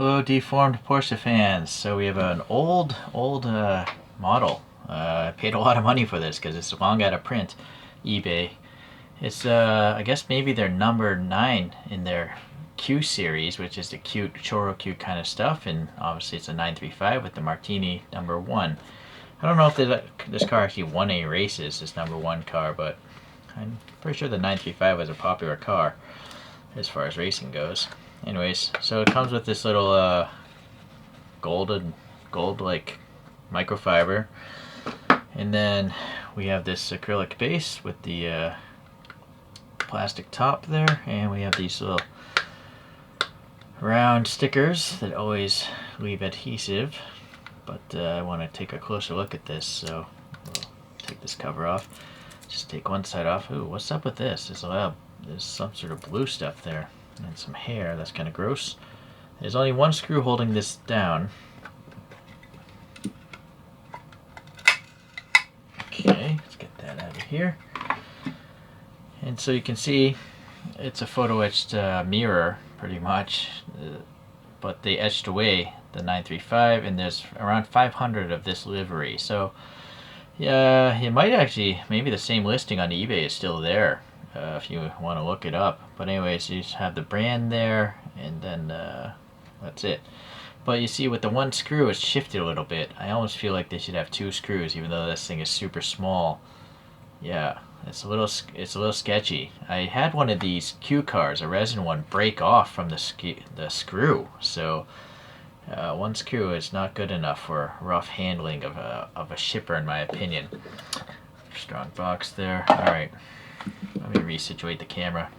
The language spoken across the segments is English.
Hello, deformed Porsche fans. So we have an old model. I paid a lot of money for this because it's long out of print. eBay. It's I guess maybe they're number 9 in their Q series, which is the cute Choro Q kind of stuff, and obviously it's a 935 with the Martini number 1. I don't know if this car actually won any races, this number 1 car, but I'm pretty sure the 935 was a popular car as far as racing goes. Anyways, so it comes with this little gold like microfiber, and then we have this acrylic base with the plastic top there, and we have these little round stickers that always leave adhesive. But I want to take a closer look at this, so we'll take this cover off. Just take one side off. Ooh, what's up with this? There's some sort of blue stuff there and some hair. That's kind of gross. There's only one screw holding this down. Okay, let's get that out of here. And so you can see it's a photo etched mirror pretty much, but they etched away the 935, and there's around 500 of this livery. So yeah, you might actually, maybe the same listing on eBay is still there if you want to look it up. But anyways, you just have the brand there, and then that's it. But you see, with the one screw, it's shifted a little bit. I almost feel like they should have 2 screws, even though this thing is super small. Yeah, it's a little sketchy. I had one of these Q cars, a resin one, break off from the screw. So one screw is not good enough for rough handling of a shipper, in my opinion. Strong box there. All right, let me resituate the camera.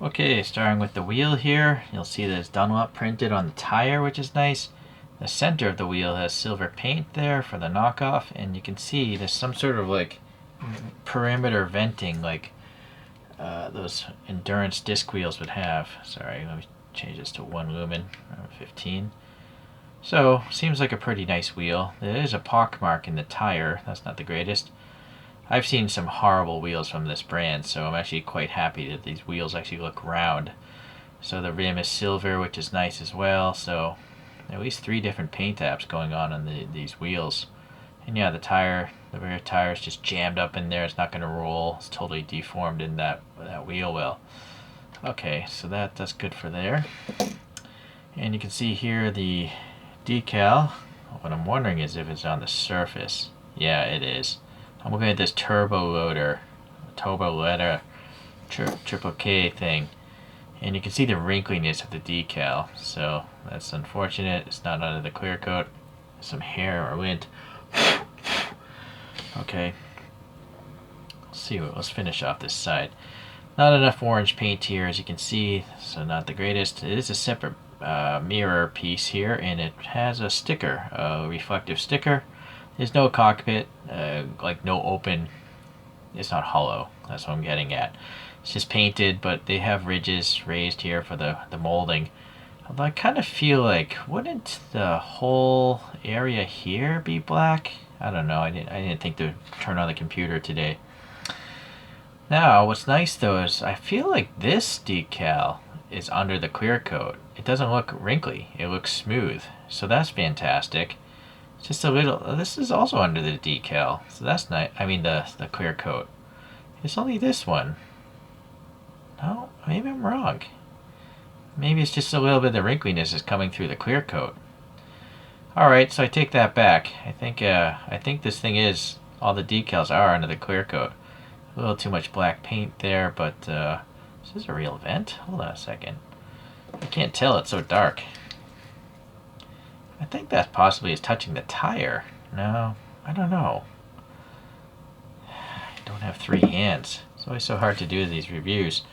Okay, starting with the wheel here, you'll see there's Dunlop printed on the tire, which is nice. The center of the wheel has silver paint there for the knockoff, and you can see there's some sort of like perimeter venting like those endurance disc wheels would have. Sorry, let me change this to 1 lumen, 15. So, seems like a pretty nice wheel. There is a pock mark in the tire. That's not the greatest. I've seen some horrible wheels from this brand, so I'm actually quite happy that these wheels actually look round. So the rim is silver, which is nice as well. So at least 3 different paint apps going on these wheels. And yeah, the rear tire is just jammed up in there. It's not going to roll. It's totally deformed in that wheel well. Okay, so that's good for there. And you can see here the decal. What I'm wondering is if it's on the surface. Yeah, it is. I'm looking at this turbo loader triple K thing, and you can see the wrinkliness of the decal. So that's unfortunate. It's not under the clear coat. Some hair or lint. Okay. Let's finish off this side. Not enough orange paint here, as you can see, so not the greatest. It is a separate mirror piece here, and it has a sticker, a reflective sticker. There's no cockpit, like no open. It's not hollow. That's what I'm getting at. It's just painted, but they have ridges raised here for the molding. Although I kind of feel like, wouldn't the whole area here be black? I don't know. I didn't think to turn on the computer today. Now, what's nice though is I feel like this decal is under the clear coat. It doesn't look wrinkly. It looks smooth. So that's fantastic. Just a little. This is also under the decal, so that's nice. I mean the clear coat. It's only this one. No, maybe I'm wrong. Maybe it's just a little bit of the wrinkliness is coming through the clear coat. All right, so I take that back. I think this thing is, all the decals are under the clear coat. A little too much black paint there, but is this a real vent? Hold on a second. I can't tell. It's so dark. I think that possibly is touching the tire. No, I don't know. I don't have 3 hands. It's always so hard to do these reviews.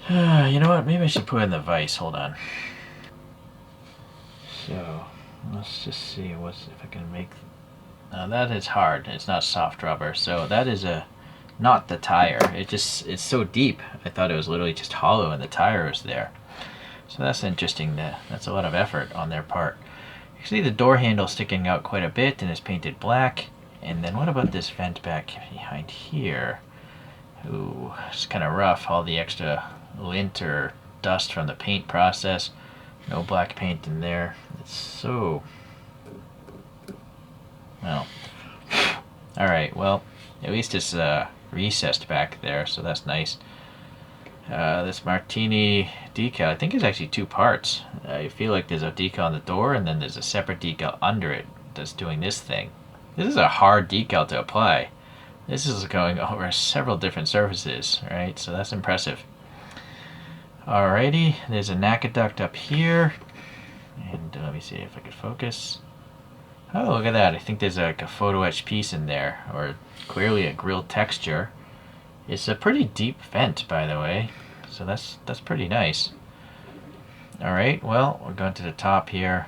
You know what? Maybe I should put in the vise. Hold on. So, let's just see if I can make... Now that is hard. It's not soft rubber. So that is not the tire. It's so deep. I thought it was literally just hollow and the tire was there. So that's interesting. That's a lot of effort on their part. You can see the door handle sticking out quite a bit and it's painted black. And then what about this vent back behind here? Ooh, it's kind of rough. All the extra lint or dust from the paint process. No black paint in there. It's so... well. Alright, well, at least it's recessed back there, so that's nice. This Martini decal, I think, is actually two parts. I feel like there's a decal on the door, and then there's a separate decal under it that's doing this thing. This is a hard decal to apply. This is going over several different surfaces, right? So that's impressive. Alrighty, there's a aqueduct up here. And let me see if I can focus. Oh, look at that. I think there's like a photo etched piece in there, or clearly a grilled texture. It's a pretty deep vent, by the way, so that's pretty nice. Alright, well, we're going to the top here.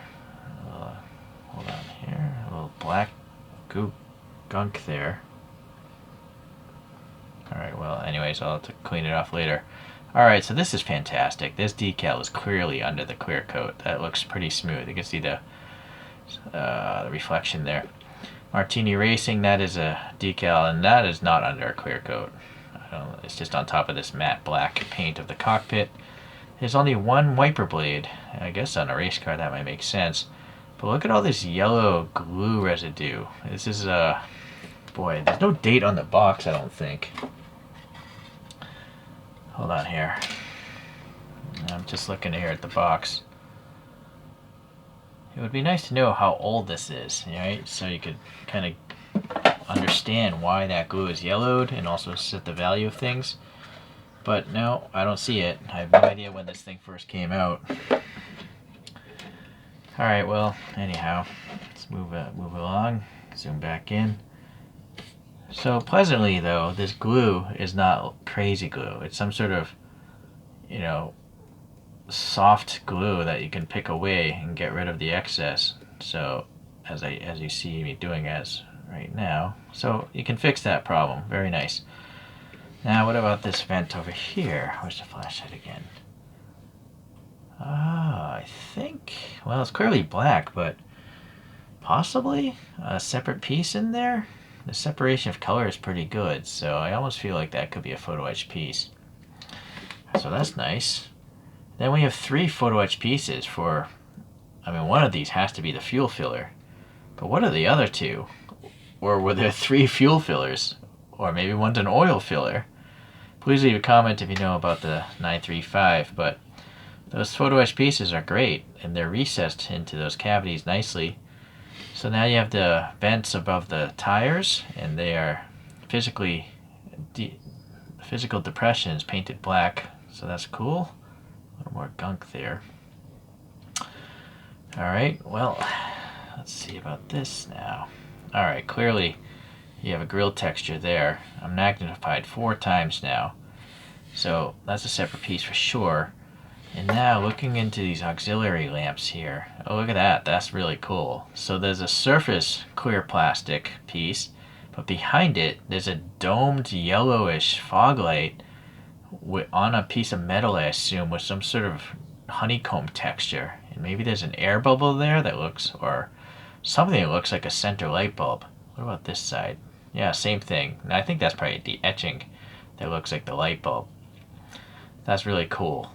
Hold on here. A little black gunk there. Alright, well, anyways, I'll have to clean it off later. Alright, so this is fantastic. This decal is clearly under the clear coat. That looks pretty smooth. You can see the reflection there. Martini Racing, that is a decal, and that is not under a clear coat. It's just on top of this matte black paint of the cockpit. There's only one wiper blade. I guess on a race car that might make sense. But look at all this yellow glue residue. This is boy, there's no date on the box, I don't think. Hold on here. I'm just looking here at the box. It would be nice to know how old this is, right? So you could kind of understand why that glue is yellowed and also set the value of things. But no, I don't see it. I have no idea when this thing first came out. Alright, well, anyhow, let's move along. Zoom back in. So pleasantly, though, this glue is not crazy glue. It's some sort of, you know, soft glue that you can pick away and get rid of the excess. So as you see me doing as right now, so you can fix that problem. Very nice. Now what about this vent over here? Where's the flashlight again? I think, well, it's clearly black, but possibly a separate piece in there. The separation of color is pretty good, so I almost feel like that could be a photo etch piece. So that's nice. Then we have 3 photo etch pieces for, I mean, one of these has to be the fuel filler. But what are the other 2? Or were there 3 fuel fillers? Or maybe one's an oil filler? Please leave a comment if you know about the 935, but those photo etch pieces are great, and they're recessed into those cavities nicely. So now you have the vents above the tires, and they are physical depressions painted black, so that's cool. A little more gunk there. Alright, well, let's see about this now. Alright, clearly you have a grill texture there. I'm magnified 4 times now, so that's a separate piece for sure. And now looking into these auxiliary lamps here, oh look at that, that's really cool. So there's a surface clear plastic piece, but behind it there's a domed yellowish fog light on a piece of metal, I assume, with some sort of honeycomb texture. And maybe there's an air bubble there that looks, or something that looks like a center light bulb. What about this side? Yeah, same thing. And I think that's probably the etching that looks like the light bulb. That's really cool.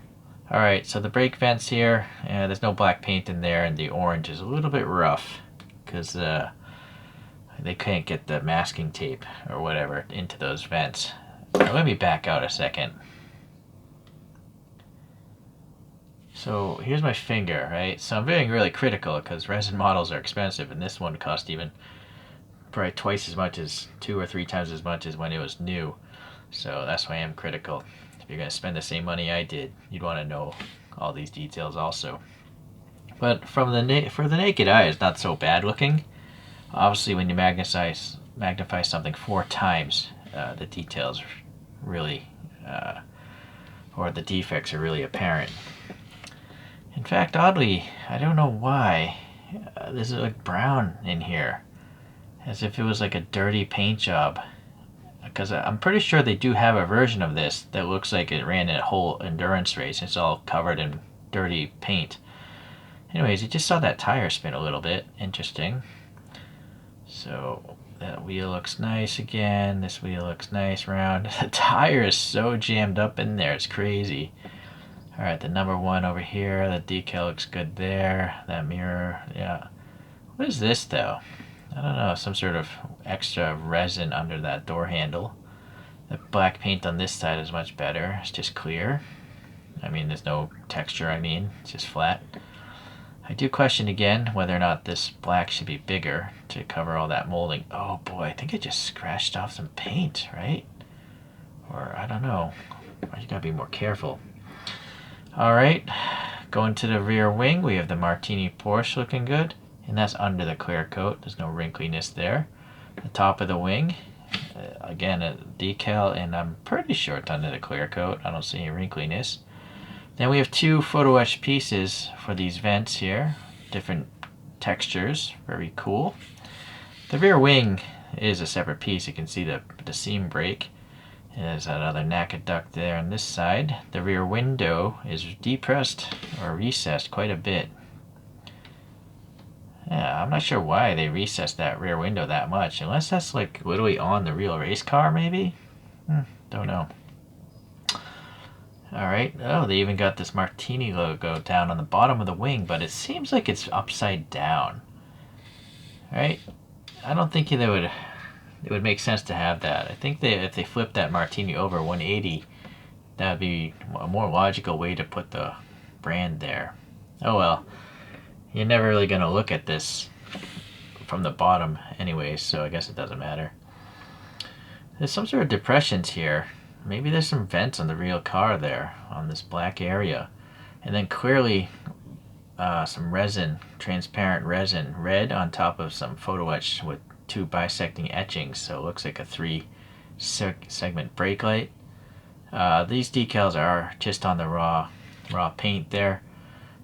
Alright, so the brake vents here, there's no black paint in there, and the orange is a little bit rough because they can't get the masking tape or whatever into those vents. Now, let me back out a second. So here's my finger, right? So I'm being really critical because resin models are expensive, and this one cost even probably twice as much, as 2 or 3 times as much as when it was new. So that's why I'm critical. If you're going to spend the same money I did, you'd want to know all these details also. But from for the naked eye, it's not so bad looking. Obviously, when you magnify something 4 times, the details really, or the defects are really apparent. In fact, oddly, I don't know why, this is like brown in here, as if it was like a dirty paint job. Because I'm pretty sure they do have a version of this that looks like it ran a whole endurance race. It's all covered in dirty paint. Anyways, you just saw that tire spin a little bit. Interesting. So that wheel looks nice again. This wheel looks nice round. The tire is so jammed up in there. It's crazy. Alright, the number 1 over here, the decal looks good there. That mirror, yeah. What is this though? I don't know, some sort of extra resin under that door handle. The black paint on this side is much better. It's just clear. I mean, there's no texture, it's just flat. I do question again whether or not this black should be bigger to cover all that molding. Oh boy, I think it just scratched off some paint, right? Or I don't know. You gotta be more careful. Alright, going to the rear wing, we have the Martini Porsche looking good. And that's under the clear coat. There's no wrinkliness there. The top of the wing, again, a decal, and I'm pretty sure it's under the clear coat. I don't see any wrinkliness. Then we have 2 photo etched pieces for these vents here. Different textures, very cool. The rear wing is a separate piece. You can see the seam break. There's another NACA duct there on this side. The rear window is depressed or recessed quite a bit. Yeah, I'm not sure why they recessed that rear window that much. Unless that's like literally on the real race car, maybe? Don't know. Alright, oh, they even got this Martini logo down on the bottom of the wing, but it seems like it's upside down. Right? I don't think it would make sense to have that. I think if they flipped that Martini over 180, that would be a more logical way to put the brand there. Oh well. You're never really going to look at this from the bottom anyway, so I guess it doesn't matter. There's some sort of depressions here. Maybe there's some vents on the real car there, on this black area. And then clearly some resin, transparent resin, red on top of some photo etch with 2 bisecting etchings, so it looks like a 3-segment brake light. These decals are just on the raw paint there.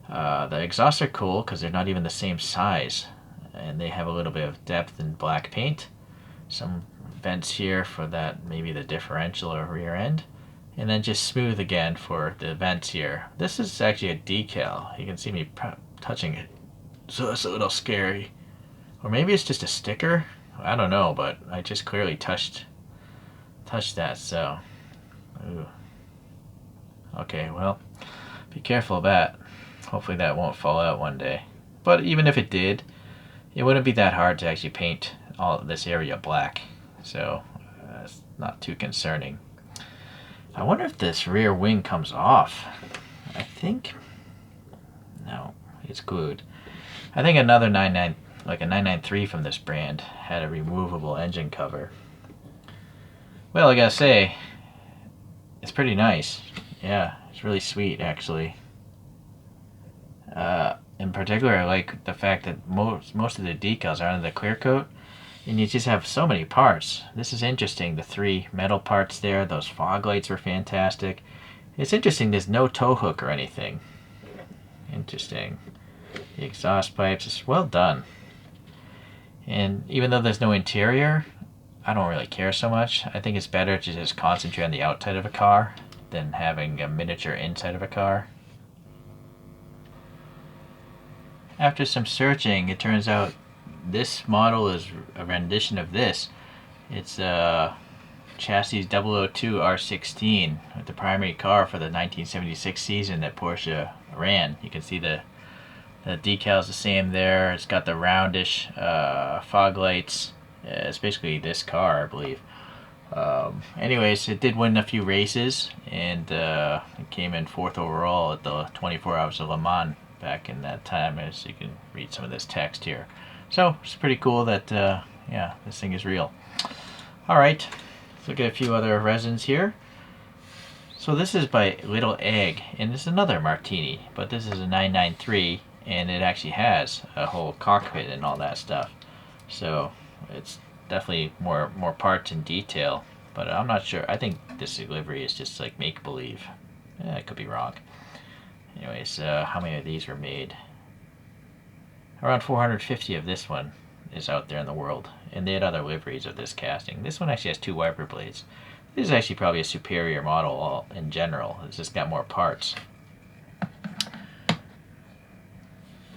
The exhausts are cool because they're not even the same size, and they have a little bit of depth in black paint. Some vents here for that, maybe the differential or rear end, and then just smooth again for the vents here. This is actually a decal. You can see me touching it, so it's a little scary. Or maybe it's just a sticker. I don't know, but I just clearly touched that. So, ooh. Okay, well, be careful of that. Hopefully that won't fall out one day. But even if it did, it wouldn't be that hard to actually paint all of this area black. So it's not too concerning. I wonder if this rear wing comes off. I think, no, it's glued. I think another 993 from this brand had a removable engine cover. Well, I gotta say, it's pretty nice. Yeah, it's really sweet actually. In particular, I like the fact that most of the decals are under the clear coat, and you just have so many parts. This is interesting, the 3 metal parts there. Those fog lights were fantastic. It's interesting there's no tow hook or anything. Interesting. The exhaust pipes, it's well done. And even though there's no interior, I don't really care so much. I think it's better to just concentrate on the outside of a car than having a miniature inside of a car. After some searching, it turns out this model is a rendition of this. It's a chassis 002 R16 with the primary car for the 1976 season that Porsche ran. You can see the decal's the same there. It's got the roundish fog lights. It's basically this car, I believe. Anyways, it did win a few races, and it came in 4th overall at the 24 Hours of Le Mans back in that time, as you can read some of this text here. So it's pretty cool that yeah, this thing is real. Alright, let's look at a few other resins here. So this is by Little Egg, and this is another Martini, but this is a 993, and it actually has a whole cockpit and all that stuff. So it's definitely more parts and detail, but I'm not sure. I think this livery is just like make-believe. I could be wrong. Anyways, how many of these were made? Around 450 of this one is out there in the world, and they had other liveries of this casting. This one actually has 2 wiper blades. This is actually probably a superior model in general. It's just got more parts.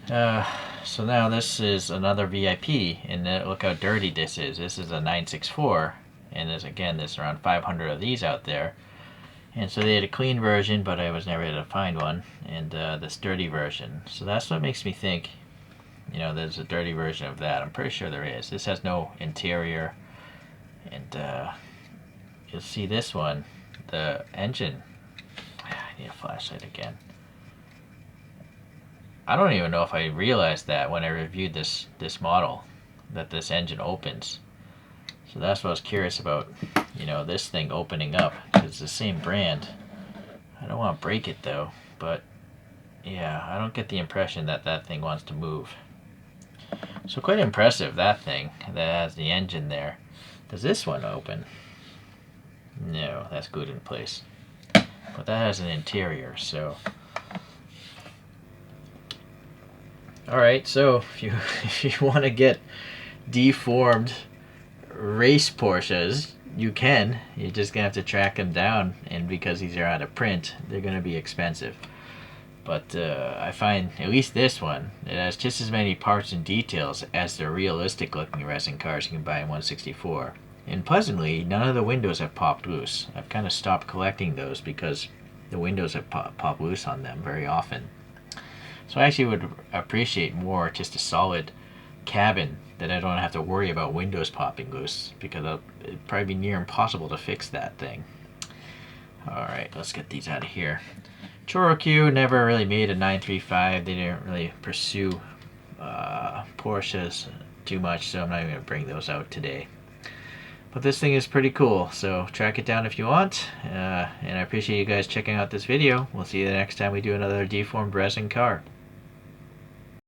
So now this is another VIP, and look how dirty this is. This is a 964, and there's around 500 of these out there. And so they had a clean version, but I was never able to find one, and this dirty version. So that's what makes me think, you know, there's a dirty version of that. I'm pretty sure there is. This has no interior, and you'll see this one, the engine. I need a flashlight again. I don't even know if I realized that when I reviewed this model, that this engine opens. So that's what I was curious about, you know, this thing opening up, because it's the same brand. I don't want to break it though, but yeah, I don't get the impression that that thing wants to move. So quite impressive, that thing that has the engine there. Does this one open? No, that's glued in place. But that has an interior, so. Alright, so if you want to get deformed race Porsches, you can. You're just gonna have to track them down, and because these are out of print, they're gonna be expensive. But I find at least this one, it has just as many parts and details as the realistic looking resin cars you can buy in 164. And pleasantly, none of the windows have popped loose. I've kind of stopped collecting those because the windows have popped loose on them very often. So I actually would appreciate more just a solid cabin that I don't have to worry about windows popping loose, because it'd probably be near impossible to fix that thing. Alright, let's get these out of here. Choroq never really made a 935. They didn't really pursue Porsches too much, so I'm not even going to bring those out today. But this thing is pretty cool, so track it down if you want. And I appreciate you guys checking out this video. We'll see you the next time we do another deformed resin car.